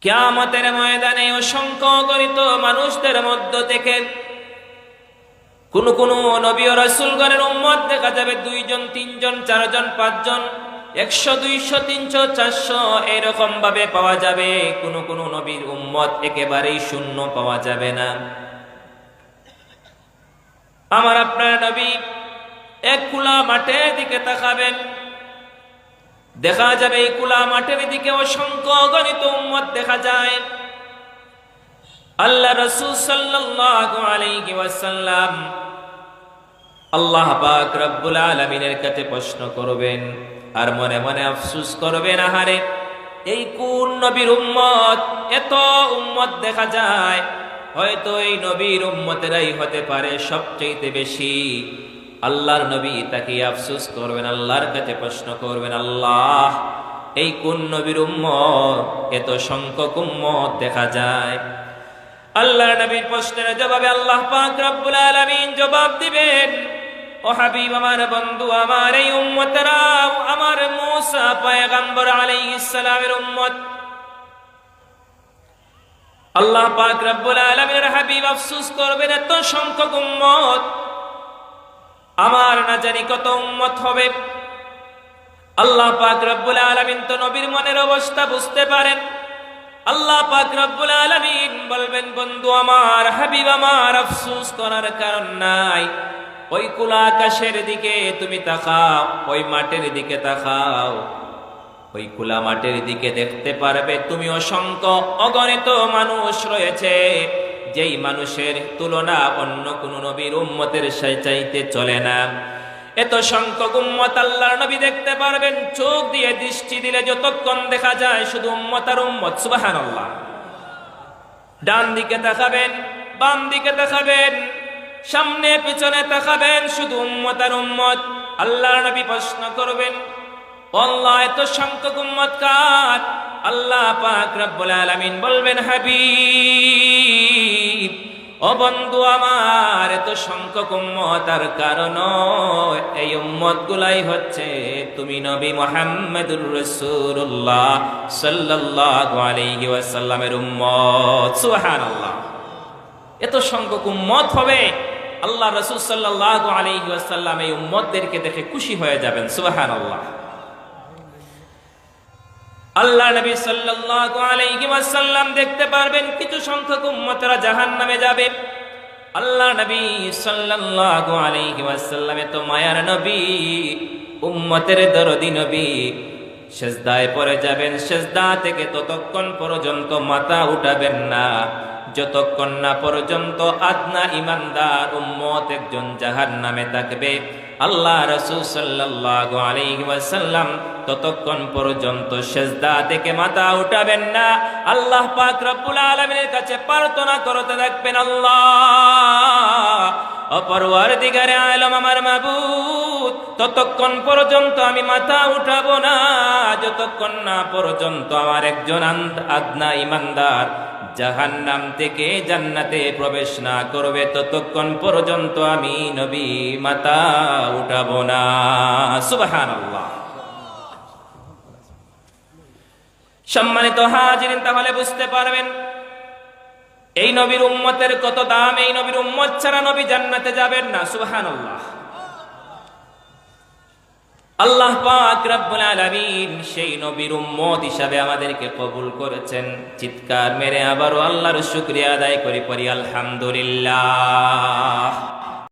কিয়ামতের ময়দানে অসংখ্য গণিত মানুষদের মধ্য থেকে কোন নবী ও রাসূলগণের উম্মত দেখা যাবে 2 জন 3 জন 4 জন 5 জন 100 200 300 400 এরকম ভাবে পাওয়া যাবে। কোন নবীর উম্মত একেবারেই শূন্য পাওয়া যাবে না। আমার আপনার নবী এক খোলা মাঠের দিকে তাকাবেন, দেখা যাবে এই খোলা মাঠের দিকে অসংখ্য গণিত উম্মত দেখা যায়। আল্লাহ রাসূল সাল্লাল্লাহু আলাইহি ওয়াসাল্লাম আল্লাহ পাক রব্বুল আলামিনের কাছে প্রশ্ন করবেন আর মনে মনে আফসোস করবেন, আহারে এই কোন নবীর উম্মত, এত উম্মত দেখা যায়, হয়তো এই নবীর উম্মতেরাই হতে পারে সবচেয়ে বেশি। আল্লাহর নবী তাকে আফসোস করবেন, আল্লাহর কাছে প্রশ্ন করবেন, আল্লাহ এই কোন নবীর উম্মত, এত সংখ্যক উম্মত দেখা যায়। আল্লাহর নবীর প্রশ্নের জবাবে আল্লাহ পাক রব্বুল আলামিন জবাব দিবেন, ও হাবিব আমার বন্ধু, আমার এই উম্মতেরা আমার মূসা পয়গম্বর আলাইহিস সালামের উম্মত। আল্লাহ পাক রব্বুল আলামিনের হাবিব আফসোস করবেন, এত সংখ্যক উম্মত, আমার না জানি কত উম্মত হবে। আল্লাহ পাক রব্বুল আলামিন তো নবীর মনের অবস্থা বুঝতে পারেন। আল্লাহ পাক রব্বুল আলামিন বলবেন, বন্ধু আমার, হাবিব আমার, আফসোস করার কারণ নাই। ওই খোলা আকাশের দিকে তুমি তাকাও, ওই মাঠের দিকে তাকাও, ওই খোলা মাঠের দিকে দেখতে পারবে তুমি অসংখ্য অগণিত মানুষ রয়েছে, যেই মানুষের তুলনা অন্য কোন নবীর উম্মতের চাইতে চলে না। এত সংখ্যক উম্মত আল্লাহর নবী দেখতে পারবেন, চোখ দিয়ে দৃষ্টি দিলে যতক্ষণ দেখা যায় শুধু উম্মত আর উম্মত। সুবহানাল্লাহ। ডান দিকে তাকাবেন, বাম দিকে তাকাবেন, সামনে পিছনে তাকাবেন, শুধু উম্মত আর উম্মত। আল্লাহর নবী প্রশ্ন করবেন, আল্লাহ এত সংখ্যক উম্মত কার? আল্লাহ পাক রব্বুল আলামিন বলবেন, হাবিব ও বন্ধু আমার, এত সংখ্যক উম্মত আর কারণ এই উম্মত গুলাই হচ্ছে তুমি নবী মুহাম্মদুর রাসূলুল্লাহ সাল্লাল্লাহু আলাইহি ওয়াসাল্লামের উম্মত। সুবহানাল্লাহ। এত সংখ্যক উম্মত হবে, আল্লাহ রাসূল সাল্লাল্লাহু আলাইহি ওয়াসাল্লাম এই উম্মতদেরকে দেখে খুশি হয়ে যাবেন। সুবহানাল্লাহ। আল্লাহ নবী সাল্লাল্লাহু আলাইহি ওয়াসাল্লাম দেখতে পারবেন কিছু সংখ্যক উম্মতরা জাহান্নামে যাবে। আল্লাহ নবী সাল্লাল্লাহু আলাইহি ওয়াসাল্লাম এত মায়ার নবী, উম্মতের দরদি নবী, সিজদায় পড়ে যাবেন। সিজদা থেকে ততক্ষণ পর্যন্ত মাথা উঠাবেন না যতক্ষণ না পর্যন্ত আদনা ঈমানদার উম্মত একজন জাহান্নামে থাকবে। আল্লাহ রাসূল সাল্লাল্লাহু আলাইহি ওয়াসাল্লাম ততক্ষণ পর্যন্ত সিজদা থেকে মাথা উঠাবেন না। আল্লাহ পাক রব্বুল আলামিনের কাছে প্রার্থনা করতে থাকবেন, আল্লাহ ও পরওয়ারদিগারে আলম, আমার মাবুদ, ততক্ষণ পর্যন্ত আমি মাথা উঠাবো না যতক্ষণ না পর্যন্ত আমার একজন আদনা ঈমানদার জাহান্নাম থেকে জান্নাতে প্রবেশ না করবে, ততক্ষণ পর্যন্ত আমি নবী মাথা উঠাবো না। সুবহানাল্লাহ। সম্মানিত হাজিরিন, তাহলে বুঝতে পারবেন এই নবীর উম্মতের কত দাম। এই নবীর উম্মত ছাড়া নবী জান্নাতে যাবেন না। সুবহানাল্লাহ। আল্লাহ পাক রব্বুল আলামিন সেই নবীর উম্মত হিসাবে আমাদেরকে কবুল করেছেন। চিৎকার মেরে আবারও আল্লাহর শুকরিয়া আদায় করি, পড়ি আলহামদুলিল্লাহ।